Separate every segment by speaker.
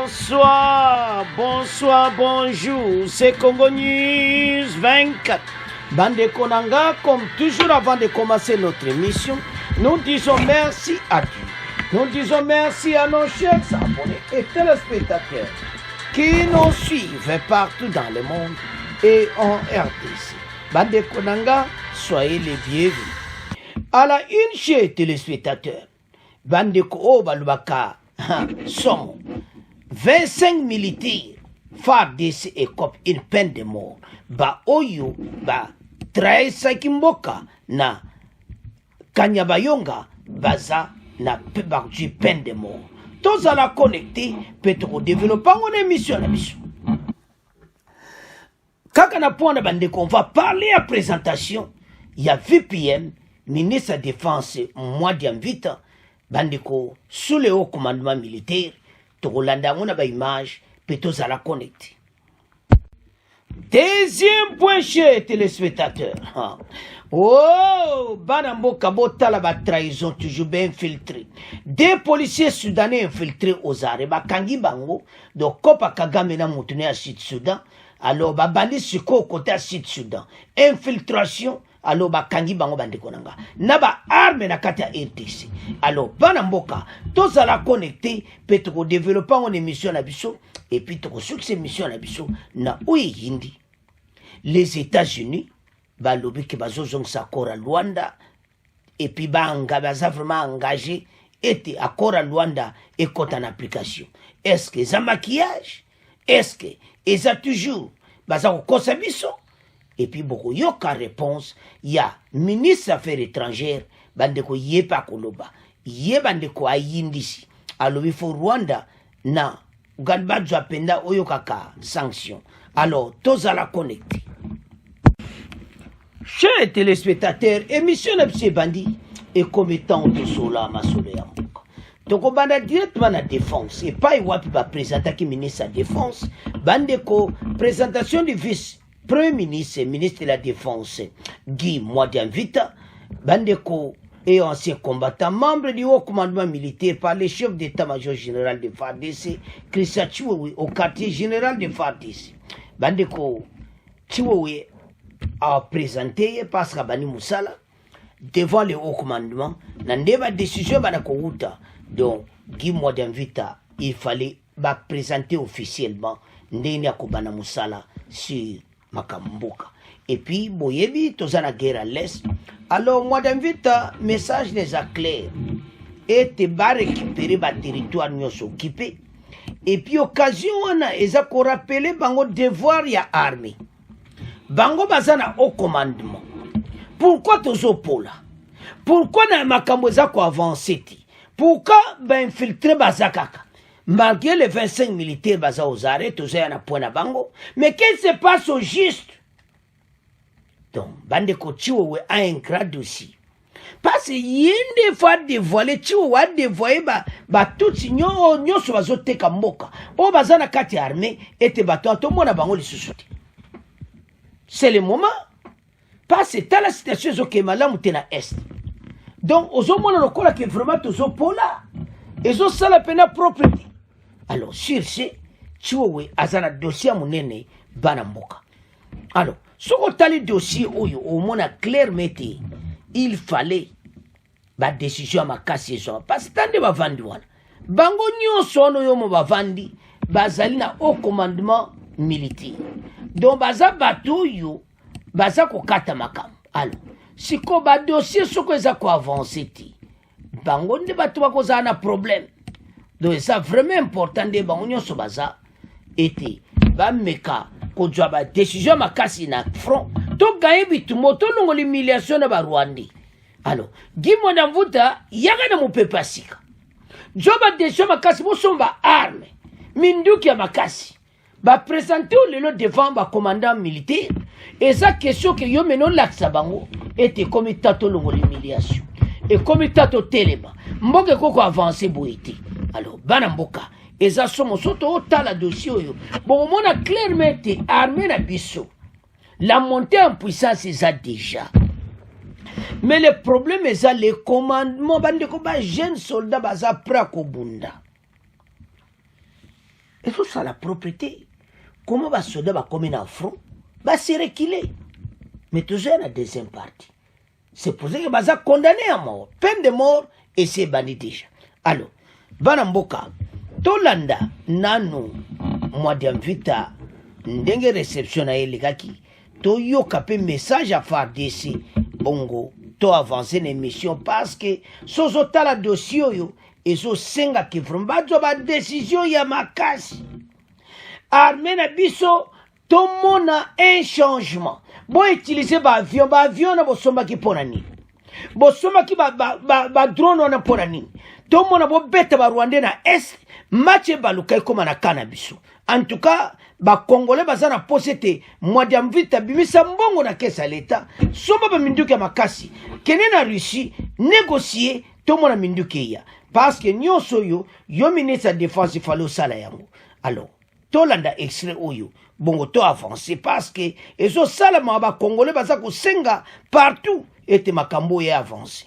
Speaker 1: Bonsoir, bonsoir, bonjour, c'est Congo News 24. Bande Konanga, comme toujours avant de commencer notre émission, nous disons merci à Dieu. Nous disons merci à nos chers abonnés et téléspectateurs qui nous suivent partout dans le monde et en RDC. Bande Konanga, soyez les bienvenus. À la une, chers téléspectateurs, Bande Ko Balubaka, sommes 25 militaires FARDC et COP une peine de mort. Ba oyo ba traisa kimboka na Kanyabayonga baza na du peine de mort. Tous à la connecter peut-être développer une émission la mission. Kakana point de bande qu'on va parler à présentation. Il y a VPM, ministre de la Défense, moi d'invite bandeko sous le haut commandement militaire. Tolanda on a ba image peut-être à la connecter. Deuxième point chez téléspectateurs. Oh, Banambo Kabota la trahison toujours bien infiltré. Des policiers soudanais infiltrés aux arrêts. Kangi Bango, donc Kopa Kagame na moutouné à Sud-Soudan. Alors, bandi suko côté à Sud-Soudan. Infiltration. Alors, Kangi Bango bandekonanga. Naba arme na kati à RTC. Alors, Banamboka, tous à la connecter, peut-être développer une émission à Bissau. Et puis, tout succès mission à Bissau. Na oui hindi. Les États-Unis, balobi ke bazozong sakora Luanda, et puis banga baza vraiment engagé, était accord à Luanda et côté en application. Est-ce que ça maquillage? Est-ce que ça toujours baza au Kosabiso? Et puis beaucoup yoka réponse, il y a ministre des Affaires étrangères, bandeko yepa koloba, ye bandeko ayindisi. Alors il faut Rwanda na Ganbadjo apenda oyokaka sanction. Alors tous à la connecter. Chers téléspectateurs, émission de Bandi et commettant de cela ma soleil. Donc on va directement la défense et pas y va présenter qui ministre de la défense. Bandeko présentation du vice premier ministre et ministre de la défense Guy Mwadianvita. Bandeko et ancien combattant, membre du haut commandement militaire par le chef d'état-major général de FARDC, Christian Chiwewe, au quartier général de FARDC. Bandeko Chiwewe a présenté parce que Bani Moussala devant le haut commandement, dans la décision donc Guy Mwadianvita, il fallait présenter officiellement Ndenia Kobana Moussala sur Makambuka. Et puis, Boyebi, tous à la guerre à l'Est. Alors, Mwadianvita, message les a clair. Et te va récupérer le territoire nous occupé. Et puis, occasion, on a, ils ont rappelé bango devoir y a armée. Bango bazana au commandement. Pourquoi tous là? Pourquoi na makambo zako avancé? Pourquoi ben infiltrer bazakaka? Malgré les 25 militaires baza aux arrêts, tous à na point na bango. Mais qu'est-ce qui se passe au juste? Donc, bandeko Chiwewe a un grand dossier. Parce que y a des fois dévoilé, Chiwewe a dévoilé tout si nyo so bazote kamoka. O bazana kati armée et te bato to mona bango li susute. C'est le moment. Parce que dans la situation qui est malade, tu es est. Donc, aux hommes, on a qui est vraiment tous au là. Ils ont ça la peine propriété. Alors, sur ce, tu vois, azana dossier à mon aîné, banamboka. Alors, si on a le dossier, au moins, clairement, il fallait la décision à ma casse. Parce que tant de vendre, bango nyon sono yomo vandi, bazalina au commandement militaire. Donc, baza batou yo, baza ko kata makam. Alors, si ko ba dossier soko eza ko avancer ti, bango ne batou ba ko za na problème. Donc, ça vraiment important de bango nyonso baza été ba meka ko jwa ba décision makasi na front. To gaye bitu moto longo l'humiliation na ba Rwandi. Alors, Guy Mwadianvita yaga na mopepa sika. Joba décision makasi bo somba arme. Minduki ya makasi. Va présenter le lot devant le commandant militaire. Et sa question que yo menon l'Aksabango était comme tato longo l'humiliation. Et comme tato téléma. Mboke koko avancé boité. Alors, banamboka. Et ça somo soto ota la dossier yo. Bon, on a clairement été armé na biso. La montée en puissance est ça déjà. Mais le problème est ça, les commandements, bande ko ba jeune soldat baza pra ko bunda. Et tout ça, la propriété. Comment va soldat va comme un front, va se reculer. Mais toujours la deuxième partie. C'est pour ça que va condamné à mort. Peine de mort et c'est banni déjà. Alors, Banamboka, Tolanda, Nano, moi d'invita, ndenge réception à Eligaki, to yo kapé message à faire d'ici, bongo, to avancer l'émission parce que, sozo tala dossier yo, et so senga ki fromba, ba décision ya makasi. Armée na biso, tout le monde a un changement. Bon utiliser avion na bosomba ki ponani. Bosomba ki ba drone na ponani. Tout le monde a bo beta ba Rwanda na est, match baluka comme na cannabis. En tout cas, ba Congolais bazana posete mwadiam vita bimisa mbongo na kesa leta. Somba ba minduki ya makasi. Kene na Russie négocier tout le monde a minduki ya. Parce que nyonso yo ministre de défense falo sala yango. Alors Tolanda extrait oyo bongo to avancer parce que ezo salama ba Congolais baza ko senga partout et makambo ya avancer.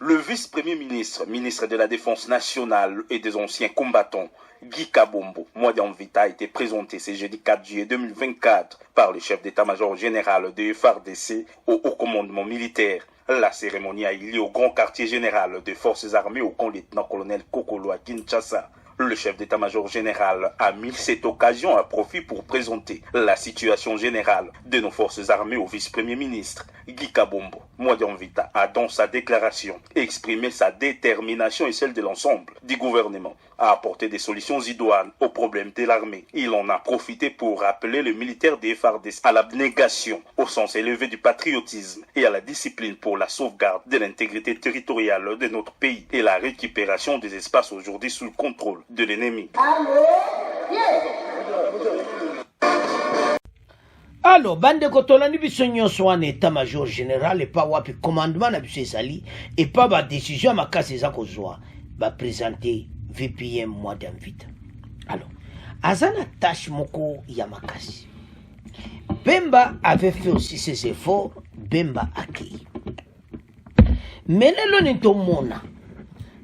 Speaker 2: Le vice-premier ministre, ministre de la Défense nationale et des anciens combattants, Guy Kabombo, Mwadiam Vita, a été présenté ce jeudi 4 juillet 2024 par le chef d'état-major général de FARDC au haut commandement militaire. La cérémonie a eu lieu au grand quartier général des forces armées au camp lieutenant-colonel Kokolo à Kinshasa. Le chef d'état-major général a mis cette occasion à profit pour présenter la situation générale de nos forces armées au vice-premier ministre. Guy Kabombo, Mwadiam Vita, a dans sa déclaration exprimé sa détermination et celle de l'ensemble du gouvernement à apporter des solutions idoines aux problèmes de l'armée. Il en a profité pour rappeler les militaires des FARDC à l'abnégation au sens élevé du patriotisme et à la discipline pour la sauvegarde de l'intégrité territoriale de notre pays et la récupération des espaces aujourd'hui sous le contrôle de l'ennemi.
Speaker 1: Alors, bande kotolani biso nyonso wana état-major général et pas wapi commandement na biso ezali et pas ba décision makasi eza kozwa ba présenter VPM Mwadiam Vita. Alors, azana tâche moko ya makasi. Bemba avait fait aussi ses efforts, Bemba accueilli. Menelo nintomona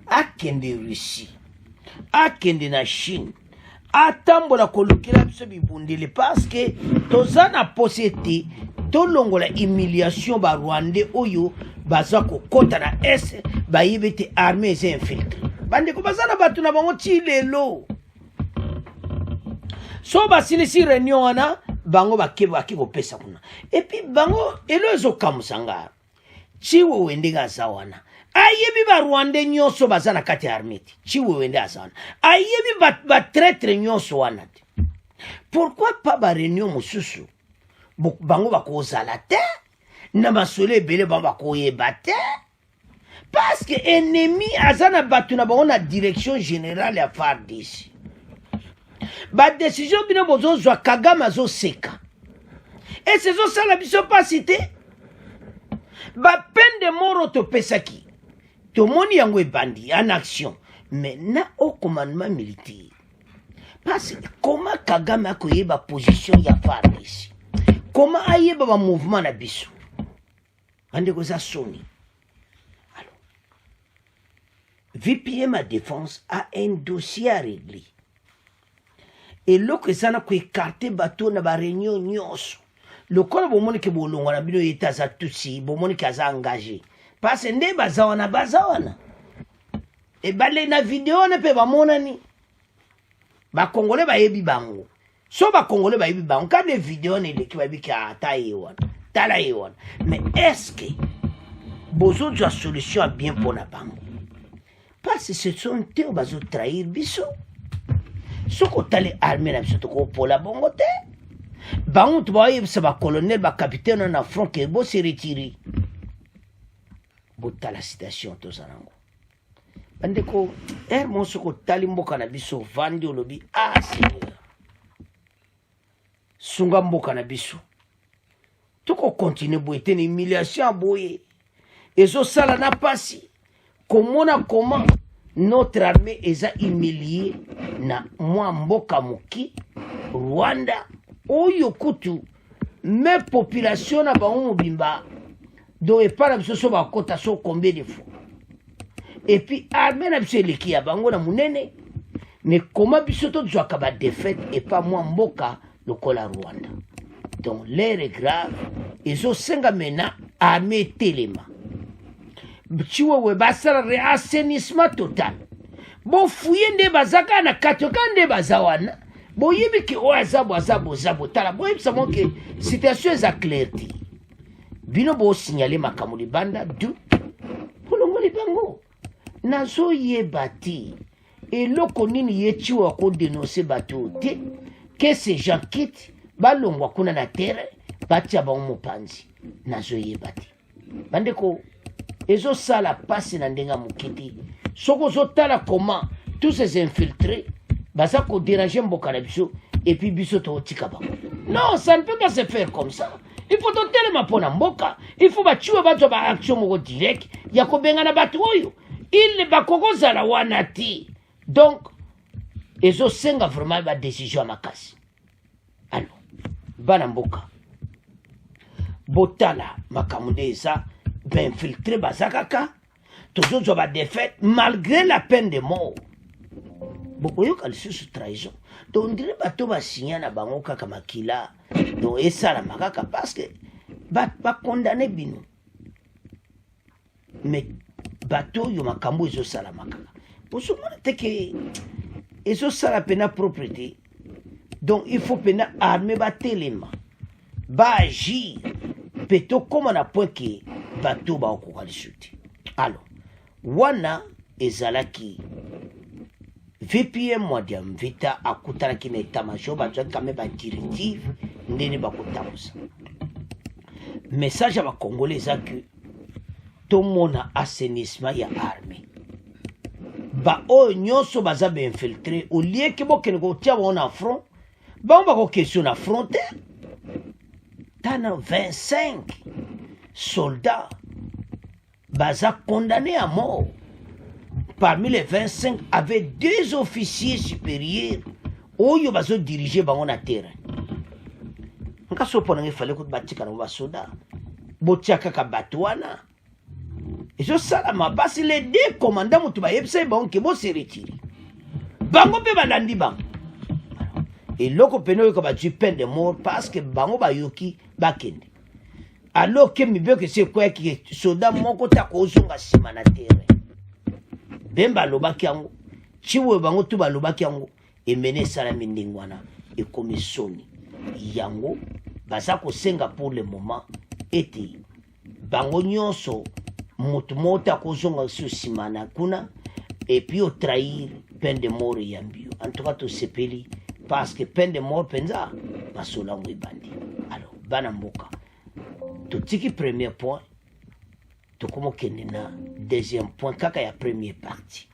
Speaker 1: akende Russie, akende na Chine, atambola kolukila biso bibundele parce que tozana posete tolongola humiliation ba Rwandais oyo baza kokota na est ba yebete armée eza infiltré. Bande ko bazana batu na bango ti lelo. So basilisi réunion wana bango bakeki kopesa kuna. Et puis bango elozo kamusanga. Chiwo wende gaza wana. Ayebi ba Rwandais nyonso bazana kati armée. Chiwo wende azana. Ayebi ba traître nyonso wana. Pourquoi pas ba réunion mususu? Bango bakozala te na masole belé bango bakoyeba te. Parce que ennemi azana batu na bango na direction générale ya FARDC. Ba décision bino bozo zwa Kagame azo seka. Et c'est ça la biso pas cité. Ba peine de mort to pesaki. To moni yango bandi en action. Mais na au commandement militaire. Parce que comment Kagame a koyeba position ya FARDC? Comment ayeba ba mouvement na biso? Ande ko za soni. VPM à défense a un dossier à régler. Et là que ça n'a qu'écarté bateau na ba réunion nyonso. Le corps bomoni ke bolongo na bino eta za tutsi, bomoni kaza engagé. Parce que nde bazawana. Et balé na vidéo na pe ba monani. Ba Congolais ba yebi bango. So ba Congolais ba yebi bango ka de vidéo ne le ki ba bi ka taye wana. Tala yewana. Mais est-ce que bozo de solution bien pour na bango? Parce que ce sont eux qui vont trahir biso. Ce qu'on a les armées na biso pour la bongote. Bango tu vois ça va colonel va capitaine en front qui beau se retirer. Bota la citation tous anango. Bandeko mon soko talimboka na biso vandi olobi ah Seigneur. Sunga mboka na biso. Toko continuer boite na humiliation boye. Ezo sala na pasi. Comment notre armée est humiliée na mboka muki Rwanda oyo kutu mais population na bango mobimba do epara biso so bakota so combien de fois et puis armée na biso eleki ya bango na munene mais comment biso tozwaka badefete et pas mwa mboka lokola Rwanda. Donc l'air est grave ezosenga mena armée etelema chiwewe basala réassainissement total bofuye nde bazaka na katoka nde baza wana boyebi ke oyo aza boza botala boyebisa mo ke situation eza clarté bino bosignale makambo libanda du bolongoli bango nazoyeba te eloko nini ye chiwe akodenonse bato te ke ces gens quittent balongwa kuna na terre batia bango mopanzi nazoyeba te bandeko ezosala pasi na ndenga mokiti soko ozotala comment tous ces infiltrés baza kodéranger mboka na biso et puis biso tootika bango. Non, ça ne peut pas se faire comme ça. Il faut totelema mpo na mboka, il faut bachiwe bazwa ba action moko direct ya kobengana bato oyo il bakokozala wana te. Donc ezosenga vraiment ba décision ya makasi. Alors bana mboka botala makambo nde eza bainfiltré bazakaka tozozwa badefete malgré la peine de mort. Bokoyoka lisusu trahison. Donc on dirait bato basinya na bango kaka makila donc esalama kaka parce que bakondane bino mais bato oyo makambo ezosalama kaka bozomona te ke ezosala pena propreté. Donc il faut pena armé batelema baagir pe tokóma na point ke bato baokoka lisu te. Alors wana ezalaki VPM Mwadi Mvita akutalaki na état-major bazwaki kame badirective ndeni bakotambusa message ya bakongole eza ke tomona assainissement ya armée baoyo nyonso baza bainfiltré olie ke bokende kotia bango na front bango bakokestion na frontière tana 25 soldats baza condamnés à mort. Parmi les 25, avait 2 officiers supérieurs oyo bazo diriger bango na terrain. Nka sopona nge fallait ko batika na basoda. Botia kaka batwana. Ezo sala mabasi les 2 commandants mutu ba yebse bango ke bo se retirer. Bango pe balandi bango. Et loko peno ko ba tu peine de mort parce que bango ba yoki bakende. Alors que mi que c'est quoi qui soda moko ta ko zonga sima na terrain. Bemba lobaki yango chiwe bango tu balobaki yango emene sala mindingwana ekomesoni yango baza kosenga pour le moment ete bango nyonso mutu mota kozonga sur simana kuna et puis au trahir peine de mort yambio. En tout cas to sepeli parce que peine de mort penza basolango ebandi. Alors bana mboka totiki premier point tokomo kende na deuxième point kaka ya première partie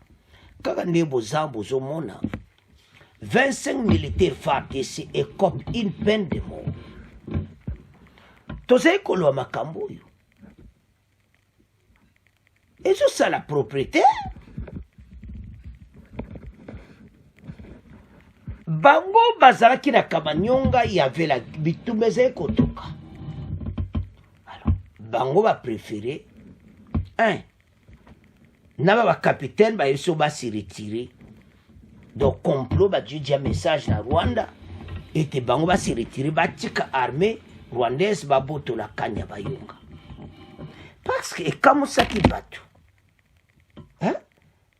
Speaker 1: kaka nde boza bozomona 25 militaires FARDC écopent une peine de mort. Tozali koloba makambo oyo ezosala propriété bango bazalaki na kamanyonga ya vela bitumba ezali kotoka. Alors bango bapréféré naba capitaine ba yeso ba se retirer. Donc complot ba dia message na Rwanda et bango ba se retirer ba tika armée rwandaise ba boto la kanya bayonga. Parce que comme ça qui batu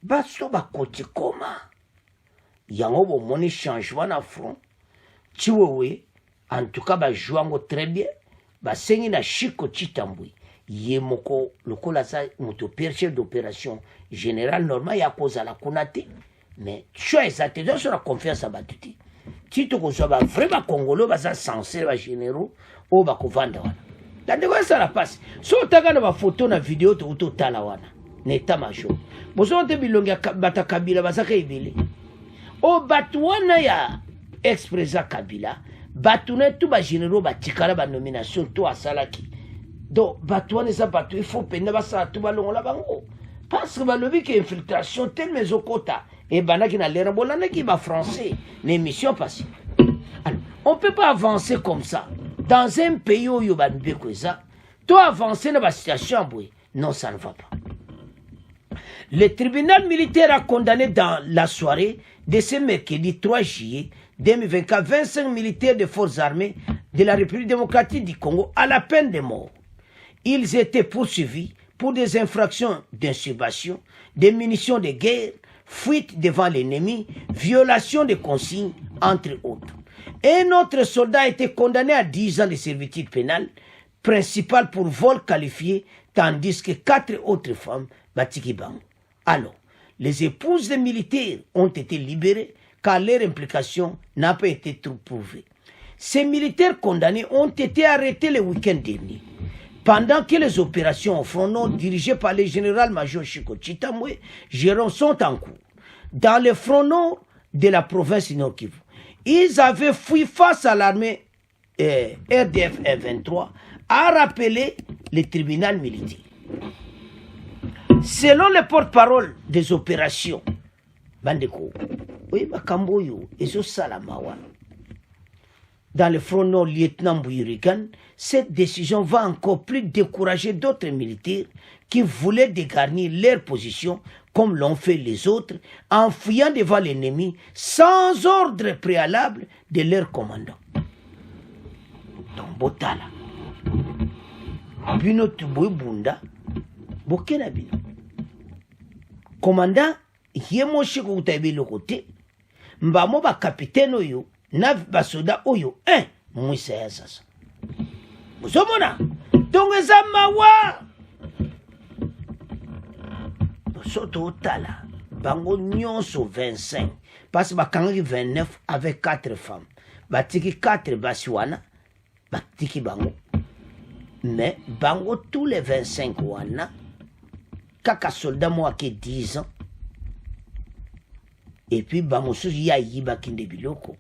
Speaker 1: baso ba koti koma yango bo moni changement na front chiwewe en tout cas ba jouango très bien ba sengi na Chiko Chitambwe yemoko lokola sa moto chef d'opération général normal ya koza la kunate mais choix ça te donne sur la confiance à batuti tito ko so ba vraiment congolais ba censé ba généraux o ba kovanda wana dande ko ça la passe so taka na ba photo na vidéo to tala wana neta major bozo te bilonga bata Kabila basaka ibili o batwana ya ex-président Kabila batuna tout ba généraux ba tikala ba nomination to asalaki. Donc batwana ça batu il faut pena basa tout balongola bango parce que balobi que infiltration tel mezo kota et banaki na lera bolana ki ba français l'émission passée. Alors on peut pas avancer comme ça dans un pays où yoba mbeko ça toi avancer dans la situation boy non ça ne va pas. Le tribunal militaire a condamné dans la soirée de ce mercredi 3 juillet 2024 25 militaires des forces armées de la République démocratique du Congo à la peine de mort. Ils étaient poursuivis pour des infractions d'insurpation, des munitions de guerre, fuite devant l'ennemi, violation des consignes, entre autres. Un autre soldat a été condamné à 10 ans de servitude pénale, principale pour vol qualifié, tandis que 4 autres femmes batiki bango. Alors, les épouses des militaires ont été libérées car leur implication n'a pas été trop prouvée. Ces militaires condamnés ont été arrêtés le week-end dernier, pendant que les opérations au front nord dirigées par le général-major Chiko Chitamwe sont en cours. Dans le front nord de la province Nord Kivu, ils avaient fui face à l'armée RDF 23, a rappelé le tribunal militaire. Selon le porte-parole des opérations, Bandeko, dans le front nord, lieutenant Bouyurigan, cette décision va encore plus décourager d'autres militaires qui voulaient dégarnir leur position comme l'ont fait les autres, en fuyant devant l'ennemi sans ordre préalable de leur commandant. Donc, Botala, Bino Tuboy Bunda, Bokena Bino. Commandant, Yemo Shiko Utabi le côté, Mbamo ba capitaine Oyo, Nav Basoda Oyo, Mouissa Yassasa. Musomona, Tongezamawa. Soto Tala, Bango Nyonso 25, parce que Bakangi 29 avec 4 femmes. Batiki 4 Basiwana, Batiki Bango. Mais Bango tous les 25 wana, Kaka soldat moi qui 10 ans. Et puis Bamosu Yayi Bakinde Biloko.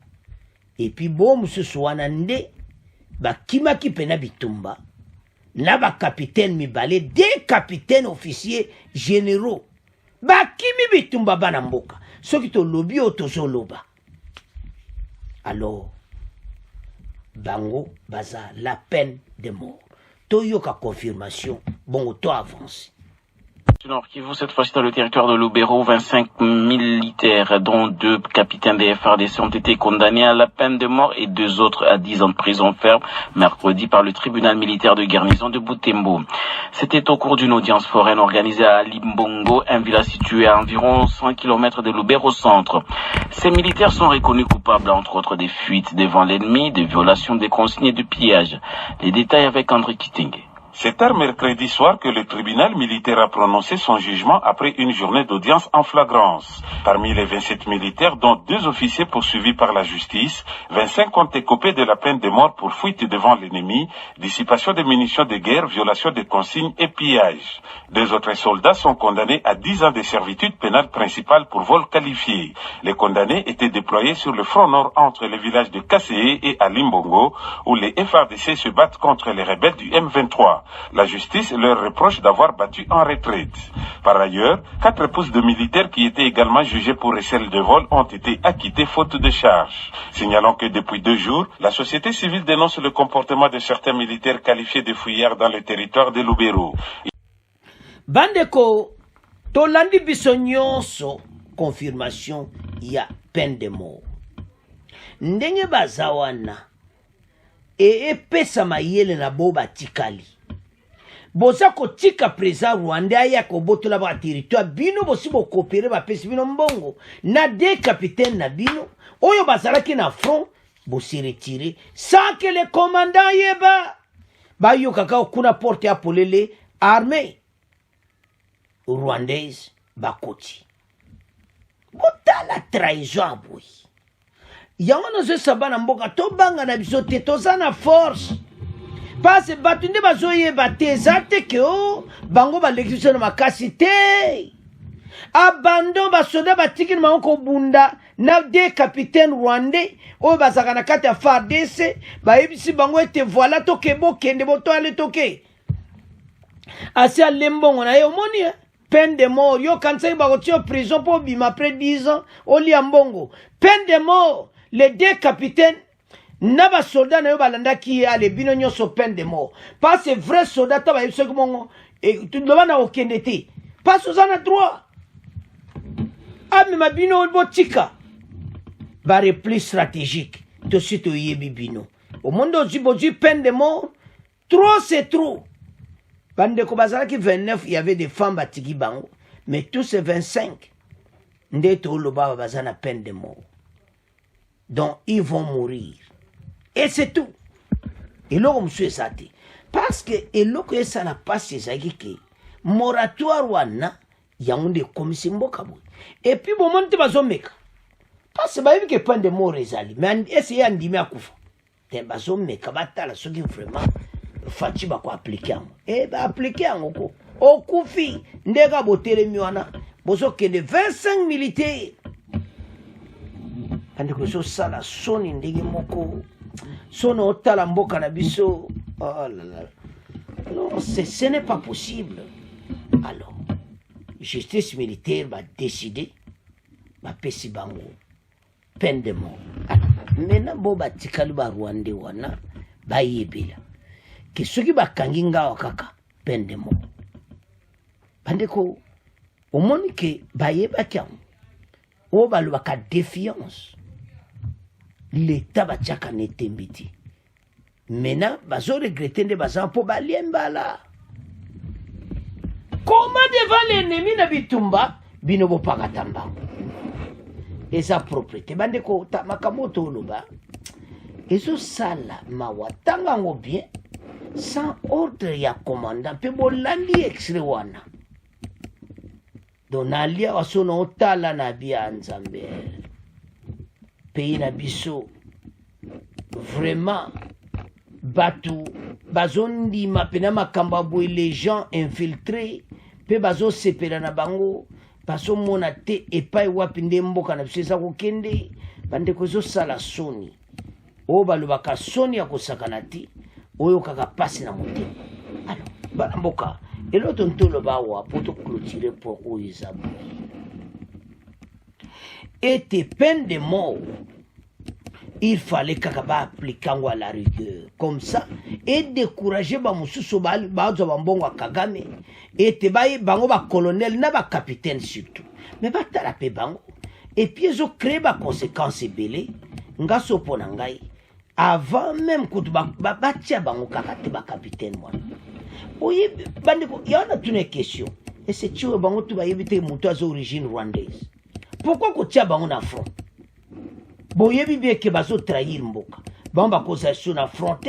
Speaker 1: Et puis Bo Musu Swanande, Bakimaki Pena Bitumba. Là, capitaine Mibale, des capitaines officiers généraux. Bakimi bitumba banamboka. Ce qui te lobby au tozo loba. Alors, Bango, Baza, la peine de mort. Toyoka confirmation, bon, auto avance.
Speaker 3: Nord Kivu, cette fois-ci dans le territoire de Lubero, 25 militaires, dont 2 capitaines des FARDC, ont été condamnés à la peine de mort et 2 autres à 10 ans de prison ferme, mercredi par le tribunal militaire de garnison de Butembo. C'était au cours d'une audience foraine organisée à Limbongo, un village situé à environ 100 km de Lubero centre. Ces militaires sont reconnus coupables, entre autres, des fuites devant l'ennemi, de violations des consignes et de pillage. Les détails avec André Kitenge.
Speaker 4: C'est tard mercredi soir que le tribunal militaire a prononcé son jugement après une journée d'audience en flagrance. Parmi les 27 militaires, dont 2 officiers poursuivis par la justice, 25 ont écopé de la peine de mort pour fuite devant l'ennemi, dissipation des munitions de guerre, violation des consignes et pillage. 2 autres soldats sont condamnés à 10 ans de servitude pénale principale pour vol qualifié. Les condamnés étaient déployés sur le front nord entre les villages de Kasséé et à Limbongo, où les FARDC se battent contre les rebelles du M23. La justice leur reproche d'avoir battu en retraite. Par ailleurs, 4 épouses de militaires qui étaient également jugés pour recel de vol ont été acquittées faute de charge. Signalons que depuis 2 jours, la société civile dénonce le comportement de certains militaires qualifiés de fouillards dans le territoire de Lubero.
Speaker 1: Bandeko, Tolandi Bissonyonso, confirmation, il y a peine de mort. Ndenge bazawana, pesa mayele na boba tikali. Boza ko tika preza Rwanda ya ko botola ba territoire bino bosi bo coopérer ba pesi bino mbongo na des capitaines na bino oyo bazalaki na front bo se retirer sans que le commandant yeba ba yo kaka kuna porte ya polele armée rwandaise ba koti botala trahison aboy yango no se sabana mboka to banga na biso te tozana force. Parce que batunde bazoye batezate ke o bango ba l'exécution na makasi te. Abandon basoda batiki na mako bunda na des capitaines rwandais o bazaka na kati ya FARDC ba ebisi bango ete voilà toke bokende boto ale toke. Asia lembongo na yo moni peine de mort yo kansa ba ko tio prison pour bima après 10 ans o li ambongo. Peine de mort les 2 capitaines Naba soldat na yo balanda ki ale bino nyonso peine de mort. Parce que vrai soldat ta ba yebse ko mongo et tu le bana okendete. Parce que ça na droit. amema bino botika ba repli stratégique to sito yebi bino au monde ozui peine de mort trop c'est trop bande ko bazalaki 29 il y avait des femmes batiki bango mais tous ces 25 ndeto loba bazana peine de mort donc ils vont mourir et c'est tout et là on se sati parce que et là que ça n'a pas ezaki ke moratoire wana yango komisi mboka boy et puis bon monte bazomeka parce que bayebi ke peine de mort ezali mais essayer andimi akufa te bazomeka batala soki vraiment faci bako appliquer yango e ba appliquer yango ko okufi ndeka botelemi wana bozokende 25 militaires andiko sala soni ndenge moko sono otala mboka na biso oh là là non ce n'est pas possible alors justice militaire va décider va pesi bango peine de mort alors maintenant bo batikali ba Rwanda wana bayebela ke soki bakangi ngawa kaka peine de mort bandeko omoni ke bayebaki yango o balobaka défiance l'état batiaka netembi ti maintenant bazoregrete nde baza mpo baliembala comment devant l'ennemi na bitumba bino bopakata mbango eza propriété bandeko makambo toloba ezosala mawa tanga yango bien sans ordre ya commandant mpe bolandi extrait wana donc nalia wasona otala na bia nzambe pays na biso vraiment batu bazondima pena makambo boy les gens infiltrés pe bazosepela na bango bazomona te epai wapi nde mboka na biso eza kokende bandeko ezosala soni oyo balobaka soni ya kosakana te oyo kaka pasi na motema alors bana mboka eloto ntoloba awa po toclotire po oyo eza boye ete peine de mort il fallait kaka baapplike yango à la rigueur comme ça et décourager bamosusu bazwa bambongo ya Kagame ete bango bacolonel na bacapitaine surtout mais batala mpe bango et puis ezocrée baconséquence ebele nga so mpo na ngai avant même kutu batia bango kaka te bacapitaine mwana oyebi bandeko yana tuna question et c'est tiwe bango tu bayebi te moto aza origine rwandaise pourquoi kotia bango na front boyebi bien ke bazotrahir mboka bango bakozala so na fronte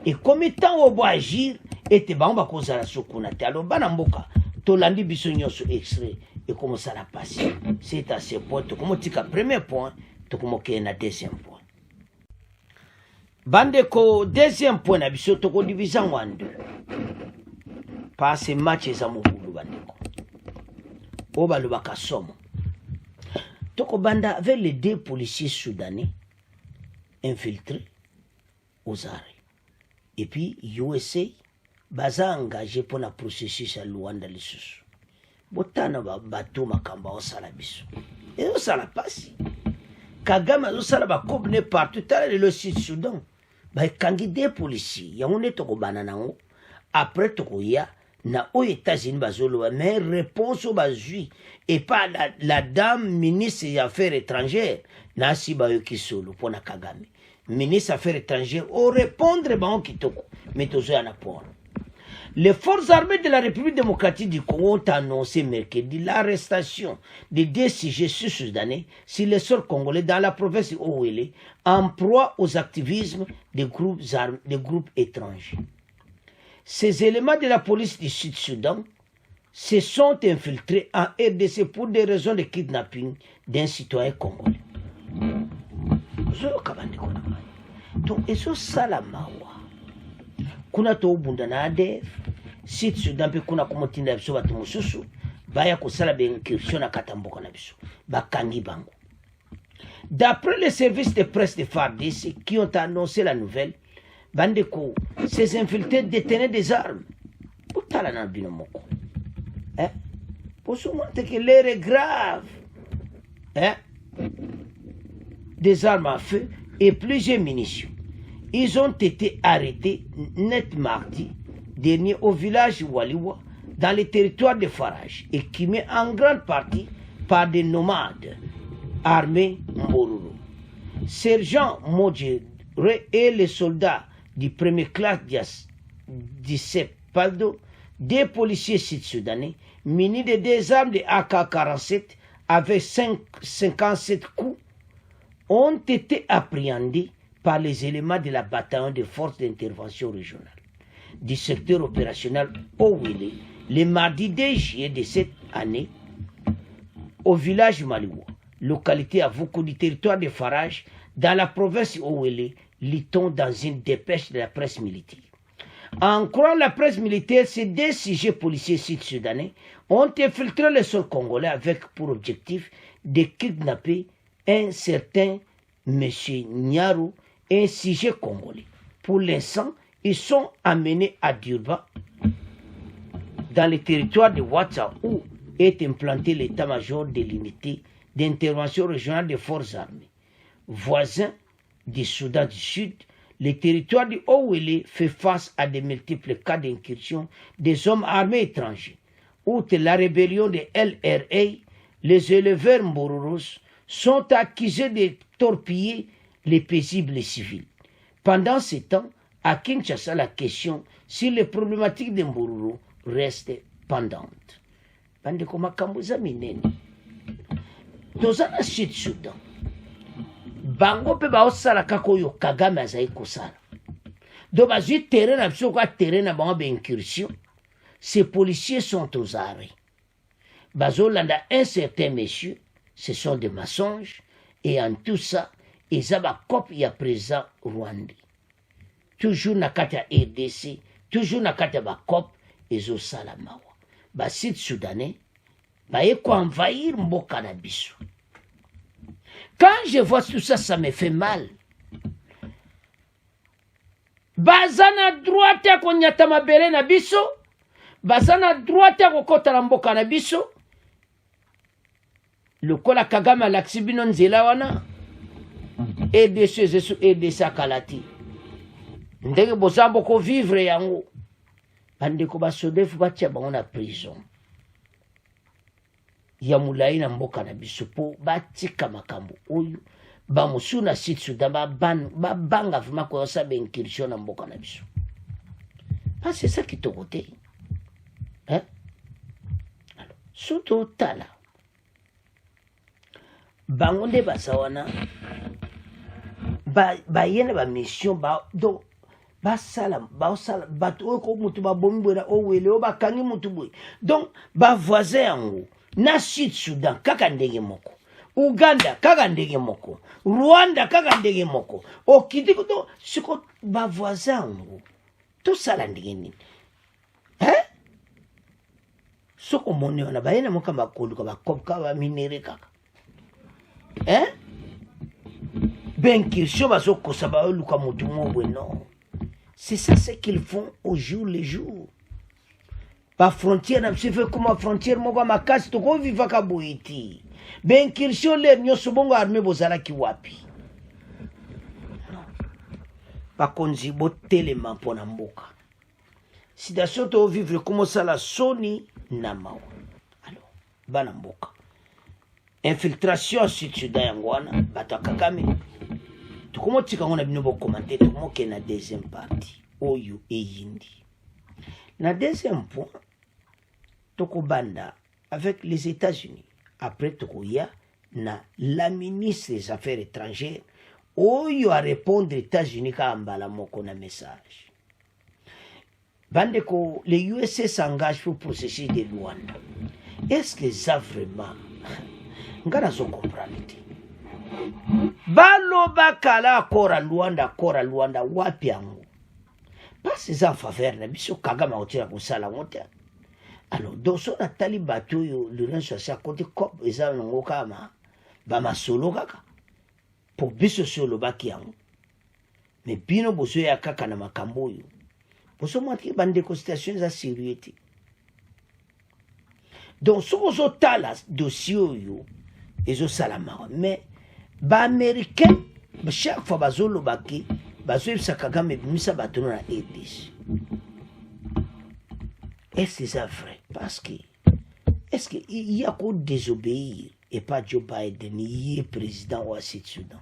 Speaker 1: et comme temps obo agir ete bango bakozala so kuna te alors bana mboka tolandi biso nyonso extrait ekomosala pasi c'est à ce point tokomotika premier point tokomokeye na deuxième point bandeko deuxième point na biso tokodivise yango en deux parce match eza mobulu bandeko oyo balobaka somo tokobanda avec les deux policiers soudanais infiltrés aux arrêts et puis USA baza engagé pour le processus à Luanda lisusu botana bato makambo osala biso ezosala pasi Kagame azosala bakobne partout tala lelo Sud-Soudan baekangi deux policiers yango nde tokobana nango après tokoya na aux États-Unis bazoloba mais réponse au bazui et pas la dame ministre des Affaires étrangères na si bayoki solo pona Kagame ministre des Affaires étrangères au répondre bango kitoko mais tozoya na pona. Les forces armées de la République démocratique du Congo ont annoncé mercredi l'arrestation de deux sujets sud-soudanais sur le sol congolais dans la province d'Owele en proie aux activismes des groupes étrangers. Ces éléments de la police du Sud-Soudan se sont infiltrés en RDC pour des raisons de kidnapping d'un citoyen congolais. Donc, ils sont salamawa. Kuna to bunda na ADF Sud-Soudan pe kuna komotinda biso batu mosusu baya kosala incursion na katamboka na biso bakangi bango. D'après les services de presse de FARDC qui ont annoncé la nouvelle, bandeko, ces infiltrés détenaient des armes. Pourtant, la binomoko. Pour se montrer que l'air est grave. Des armes à feu et plusieurs munitions. Ils ont été arrêtés net mardi dernier au village Waliwa, dans le territoire de Farage, et qui met en grande partie par des nomades armés Mbororo. Sergent Modjere et les soldats du premier classe d'Issepaldo, des policiers sud-soudanais munis de des armes de AK-47 avec 57 coups, ont été appréhendés par les éléments de la bataillon de forces d'intervention régionale du secteur opérationnel Owele le mardi 2 juillet de cette année au village Maliwa, localité à beaucoup du territoire de Farage dans la province Owele, lit-on dans une dépêche de la presse militaire. En croyant la presse militaire, ces deux sujets policiers sud-soudanais ont infiltré le sol congolais avec pour objectif de kidnapper un certain M. Nyaro, un sujet congolais. Pour l'instant, ils sont amenés à Durban, dans le territoire de Ouattara, où est implanté l'état-major de l'unité d'intervention régionale des forces armées. Voisin du Soudan du Sud, le territoire du Owele fait face à de multiples cas d'incursion des hommes armés étrangers. Outre la rébellion de LRA, les éleveurs Mbororos sont accusés de torpiller les paisibles civils. Pendant ce temps, à Kinshasa, la question sur les problématiques de Mbororo reste pendante. Bandeko makambo za minene. Tozana Sud-Soudan. Bango pe baosala kako yo Kagame azali kosala. Do bazui terrain na biso kwa terrain na bango incursion. Ces policiers sont aux arrêts. Bazolanda un certain monsieur, ce sont des mensonges, et en tout ça, ils ont cop ya présent Rwanda. Toujours na kati ya RDC, toujours na kati ya bakop, ils ont salamawa. Ba Sud-Soudanais, ba eko envahir mboka na biso. Quand je vois tout ça, ça me fait mal. Bazana droite ya konyata mabele na biso, bazana droite ya kokota na mboka na biso. Lokola Kagame alaksi bino nzela wana, EDC ezesu EDC akalati. Ndenge bozambo ko vivre yango. Bandeko basodefu batia bango na prison. Ya mulai na mboka na biso po batika makambo oyo bamusu na Sud-Soudan babanga vraiment ko sa incursion na mboka na biso. Pas c'est ça qui te côté. Hein? Alors, surtout tala. Bango nde basawana ba yene ba mission ba do basala bato oyo ko mutu babomi bwela Owele o bakangi mutu bwe. Donc ba voisin yango na Sud-Soudan kaka ndenge moko, Uganda kaka ndenge moko, Rwanda kaka ndenge moko, okiti ko siko ba voisin yango to sala ndenge nini. Hein? Soko moni wana ba yene moka makoluka ba kopka ba minere kaka. Hein? Ben qu'ils soient baso kosaba luka mutu mobwe non. C'est ça ce qu'ils font au jour le jour. Ba frontière na se fait comme frontière moko makasi to ko viva ka boiti. Ben qu'ils soient les nyoso bongo armée bozala ki wapi. Ba konzi botelema pona mboka. Situation to vivre comme ça la soni na mawa. Alors, bana mboka. Infiltration Sud-Soudan yangwana bato Kagame. Tukumotika ngona bino bo commenter tukumoke na deuxième partie oyo eyindi. Na deuxième point tokobanda avec les États-Unis. Après tokoya na la ministre des Affaires étrangères oyo a répondre États-Unis ka ambala moko na message. Bandeko, les USA s'engagent pour processus de Luanda. Est-ce que ça vraiment ngana zo comprendre? Baloba kala kora Luanda wapi yango. Pas ces en faveur na biso Kagame otira kusala ngote. Alors doso na tali bato yo le rinso sa côté cop eza ngo kama ba masolo kaka. Pour biso solo baki yango. Mais bino boso ya kaka na makambo yo. Boso mwati bande constitution za sérieuxité. Donc sozo tala dossier yo ezo salama mais ba américain chaque fois bazolo baki bazo sa Kagame bimisa bato na EDC. Est-ce que c'est vrai? Parce que est-ce qu'il y a qu'on désobéir et pas Joe Biden yi président wa Sud-Soudan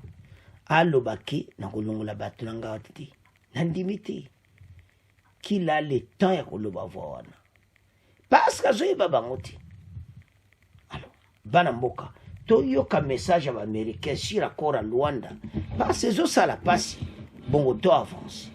Speaker 1: alobaki na kolongola bato na nga te nandimi te qu'il a le temps ya koloba voix wana parce que azoyeba bango te. Alors bana mboka toyoka message ya baaméricain sur accord à Luanda parce que ezosala pasi bongo to avance.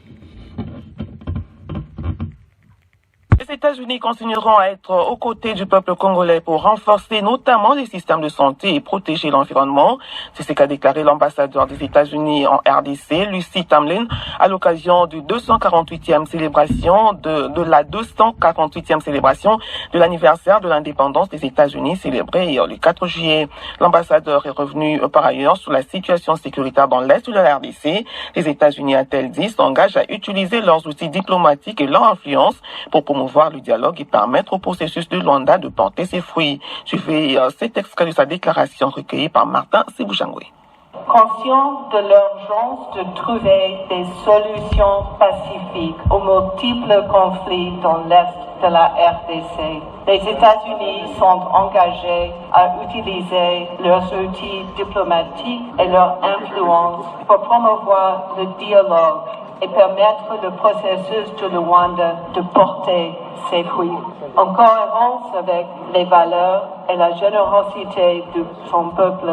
Speaker 5: Les États-Unis continueront à être aux côtés du peuple congolais pour renforcer notamment les systèmes de santé et protéger l'environnement. C'est ce qu'a déclaré l'ambassadeur des États-Unis en RDC, Lucy Tamlin, à l'occasion du 248e célébration de la 248e célébration de l'anniversaire de l'indépendance des États-Unis célébrée le 4 juillet. L'ambassadeur est revenu par ailleurs sur la situation sécuritaire dans l'est de la RDC. Les États-Unis, a-t-elle dit, s'engagent à utiliser leurs outils diplomatiques et leur influence pour promouvoir le dialogue et permettre au processus de Luanda de porter ses fruits. Suivez cet extrait de sa déclaration recueillie par Martin Sibouchangwe.
Speaker 6: Conscient de l'urgence de trouver des solutions pacifiques aux multiples conflits dans l'Est de la RDC, les États-Unis sont engagés à utiliser leurs outils diplomatiques et leur influence pour promouvoir le dialogue et permettre le processus de Luanda de porter ses fruits. En cohérence avec les valeurs et la générosité de son peuple,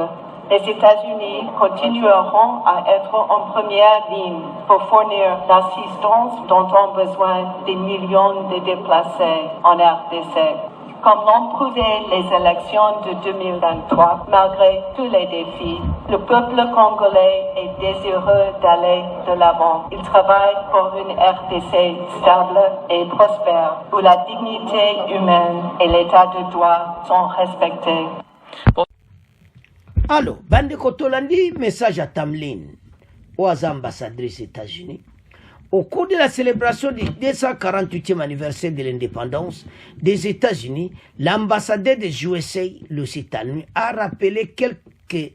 Speaker 6: les États-Unis continueront à être en première ligne pour fournir l'assistance dont ont besoin des millions de déplacés en RDC. Comme l'ont prouvé les élections de 2023, malgré tous les défis, le peuple congolais est désireux d'aller de l'avant. Il travaille pour une RDC stable et prospère, où la dignité humaine et l'état de droit sont respectés.
Speaker 1: Alors, bande Kotolandi, message à Tamlin, aux ambassadrices États-Unis. Au cours de la célébration du 248e anniversaire de l'indépendance des États-Unis, l'ambassadeur des USA, Lucy Tamlin, a rappelé quelques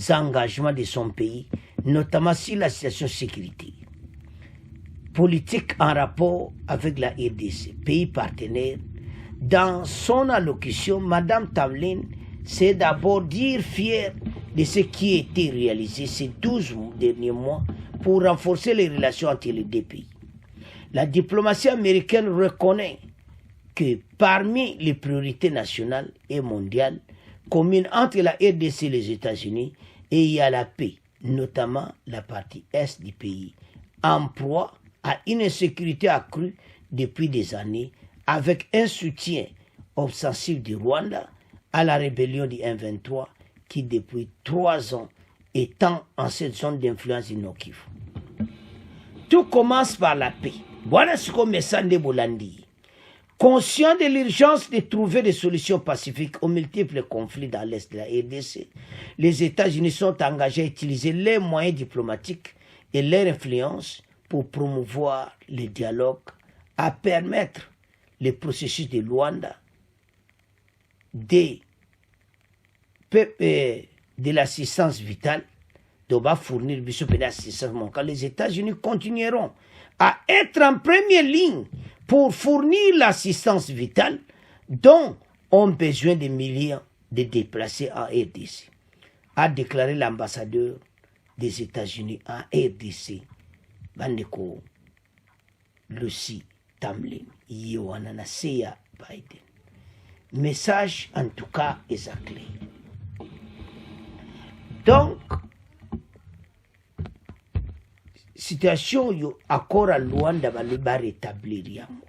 Speaker 1: engagements de son pays, notamment sur la situation sécurité politique en rapport avec la RDC, pays partenaire. Dans son allocution, Mme Tamlin s'est d'abord dire fière de ce qui a été réalisé ces 12 derniers mois pour renforcer les relations entre les deux pays. La diplomatie américaine reconnaît que parmi les priorités nationales et mondiales communes entre la RDC et les États-Unis, il y a la paix, notamment la partie est du pays, en proie à une insécurité accrue depuis des années, avec un soutien offensif du Rwanda à la rébellion du M23 qui depuis 3 ans étant en cette zone d'influence du Nord-Kivu. Tout commence par la paix. Voilà ce qu'on me semble Bolandi. Conscient de l'urgence de trouver des solutions pacifiques aux multiples conflits dans l'Est de la RDC, les États-Unis sont engagés à utiliser les moyens diplomatiques et leur influence pour promouvoir le dialogue, à permettre le processus de Luanda, de l'assistance vitale, de fournir l'assistance mondiale. Les États-Unis continueront à être en première ligne pour fournir l'assistance vitale dont ont besoin des millions de déplacés en RDC, a déclaré l'ambassadeur des États-Unis en RDC, Bandeko Lucy Tamlin, Yohanana Seya Biden. Message en tout cas est clair. Donc, situation yo accord à Luanda ba rétablir yango.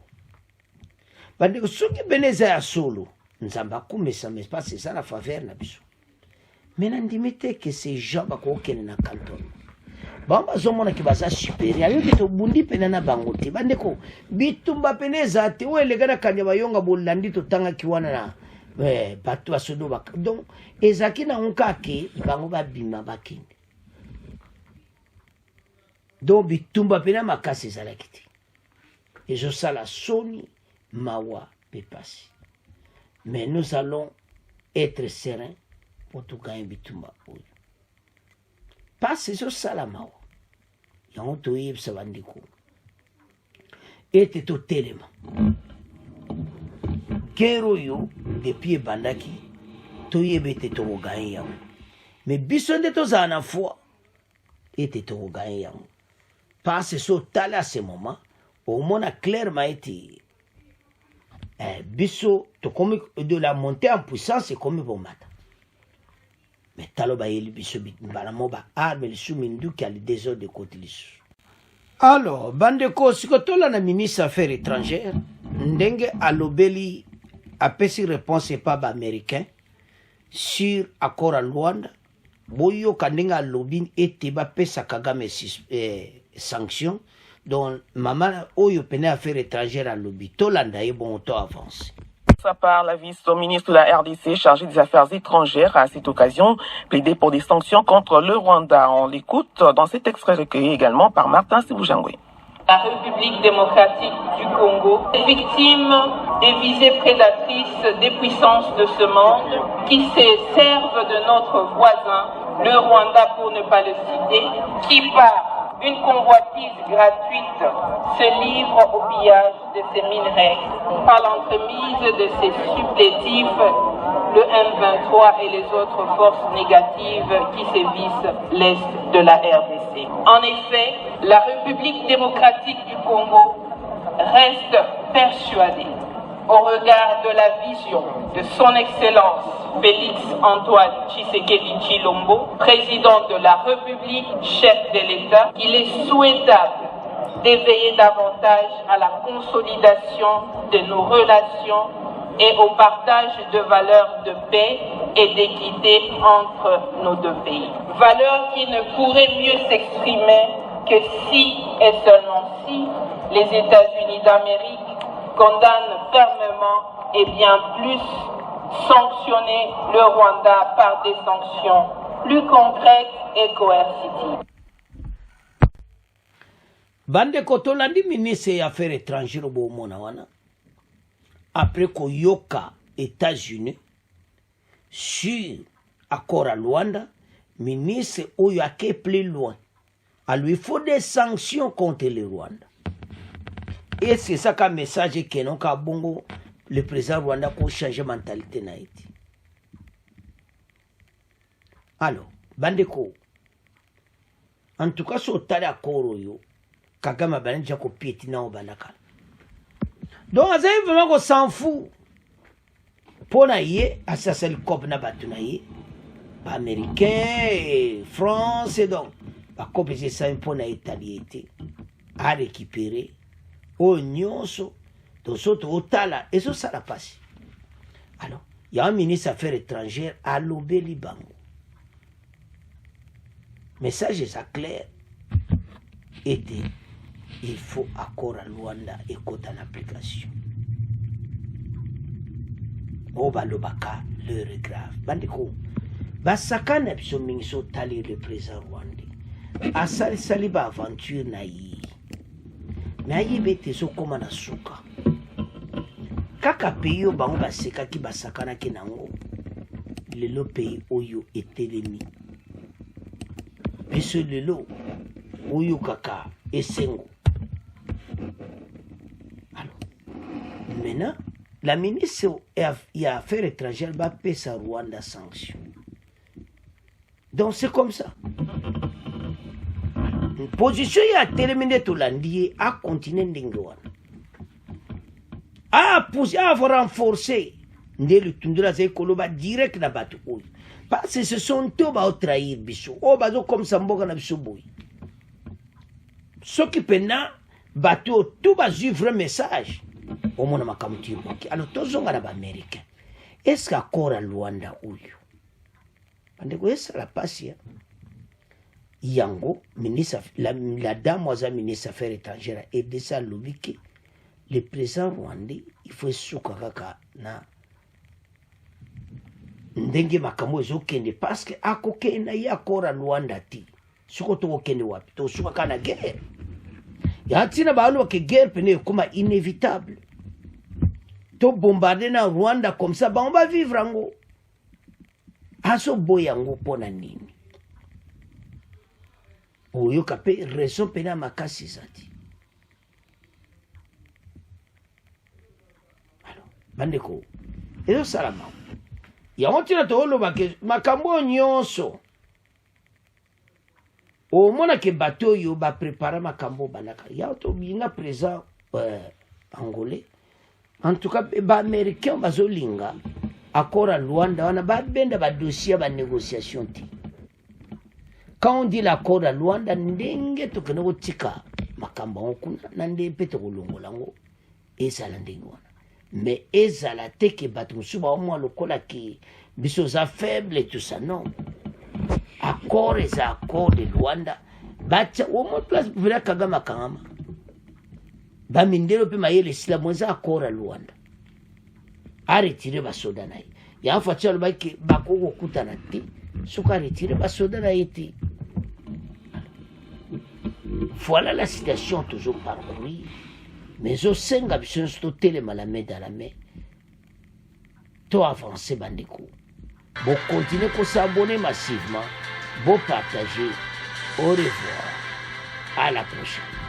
Speaker 1: Bandeko soki beneza ya solo, nzamba kumesa mais pas c'est ça la faveur na biso. Maintenant ndimete que ces gens ba ko kene na canton. Bamba zomona ki baza supérieur yo kito bundi pena na bango te. Bandeko bitumba peneza te o elegana kanya bayonga bolandi to tanga kiwana na bato basodo baka. Donc ezaki na onka ke bango ba bima bakende. Donc bitumba pena makasi ezalaki te. Ezosala soni mawa pepasi. Mais nous allons être sereins pour tout gagner bitumba oyo. Parce que ezosala mawa. Yango toyebisa bandeko. Ete totelema. Guerre oyo depuis ebandaki toyebe te tokoganye yango mais biso nde tozala na foi ete tokoganye yango parce so otali à ce moment omona clairement ete biso tokomi de la montée en puissance ekomi bomata mais talo bayeli biso mbala mo baarme lisu minduki ali désordre ekoti lisusu. Alors bandeko siko tolanda ministre affaires étrangères ndenge alobeli apesi réponse epa baaméricain sur accord à Luanda boyoka ndenge alobi ete bapesa Kagame sanction donc mama oyo pene affaires étrangères alobi tolanda ye bon to avance.
Speaker 5: Sa part, la vice-ministre de la RDC chargée des Affaires étrangères a à cette occasion plaidé pour des sanctions contre le Rwanda. On l'écoute dans cet extrait recueilli également par Martin Sibujangwe.
Speaker 6: La République démocratique du Congo est victime des visées prédatrices des puissances de ce monde qui se servent de notre voisin, le Rwanda pour ne pas le citer, qui par une convoitise gratuite se livre au pillage de ces minerais par l'entremise de ses supplétifs, le M23 et les autres forces négatives qui sévissent l'est de la RDC. En effet, la République démocratique du Congo reste persuadée, au regard de la vision de son Excellence Félix Antoine Tshisekedi Tshilombo, président de la République, chef de l'État, qu'il est souhaitable d'éveiller davantage à la consolidation de nos relations et au partage de valeurs de paix et d'équité entre nos deux pays. Valeurs qui ne pourraient mieux s'exprimer que si et seulement si les États-Unis d'Amérique condamnent fermement et bien plus sanctionner le Rwanda par des sanctions plus concrètes et coercitives.
Speaker 1: Bande kotolandi ministre ya affaires étrangères bomona wana après koyoka États-Unis sur accord à Luanda ministre oyo ake plus loin à lui faut des sanctions contre le Rwanda et c'est ça qu'a message que non ka bongo le président Rwanda pour changer mentalité na iti. Alors bandeko en tout cas so tali accord yo Kagame bananja ko pieti na obandaka donc azali vraiment ko s'en fout pona ye asasel cop na batu na ye ba américain France et donc ba cop c'est ça pona italiété à récupérer au nyonso to soto otala eso sala passe. Alors il y a un ministre des affaires étrangères à l'obéli bango message est clair était il faut accord à Luanda et côté en application. Obalobaka l'heure est grave. Bandiko, basakana biso mingiso tali le président rwandais. Asali sali ba aventure na yi. Na yi bete so koma na suka. Kaka pays o bango baseka ki basakana ki nango. Lelo pays oyo etelemi. Biso lelo oyo kaka esengo. Maintenant, la ministre des Affaires étrangères va payer sa Rwanda sanction. Donc c'est comme ça. Une position a terminé tout l'andier à continuer d'Ingwan. À renforcer le tundra Zekoloba direct na batu. Parce que ce sont tout ba trahir biso. Oh bazo comme ça mboka na biso boy. Ce qui pena bateau tout ba suivre message. Au moins ma kamuti moki alors tozonga na ba américain est-ce qu'accord à Luanda uyu andeko esa la pasia yango ministre la dame was ministre affaires étrangères et de ça lobiki le président rwandais il faut suka kaka na ndenge makambo ezokende parce que akokenda ya accord à Luanda ti suko to okende wapi to suka kana guerre ya tina baalo ke guerre pene comme inévitable. To bombarder na Rwanda comme ça, on va vivre ango. Aso boyango pona nini. Oyo kape raison pena makasi zati. Alors, bandeko, ezo salama. yango ntina tooloba ke makambo nyonso omonake bato oyo baprépara makambo bandaka ya tobinga présent angolais en tout cas baaméricain bazolinga accord à Luanda wana babenda badossier banégociation ti quand on dit l'accord à Luanda ndenge tokende kotika makambo yango kuna na nde mpe tokolongola yango ezala ndenge wana mais ezala te ke bato mosusu baomwa lokola ke biso za faible et tout ça non accord eza accord de Luanda batia omo place vela Kagame akangama bamindelo mpe mayele esila eza accord à Luanda aretire basoda na ye yango fati alobaki ke bakokokutana te soki aretire basoda na ye te. Voilà la situation toujours parcourir. Mais au sein de tout téléma la main dans la main. Tout avancer bandeko. Bon continuer à s'abonner massivement. Bon partager. Au revoir. À la prochaine.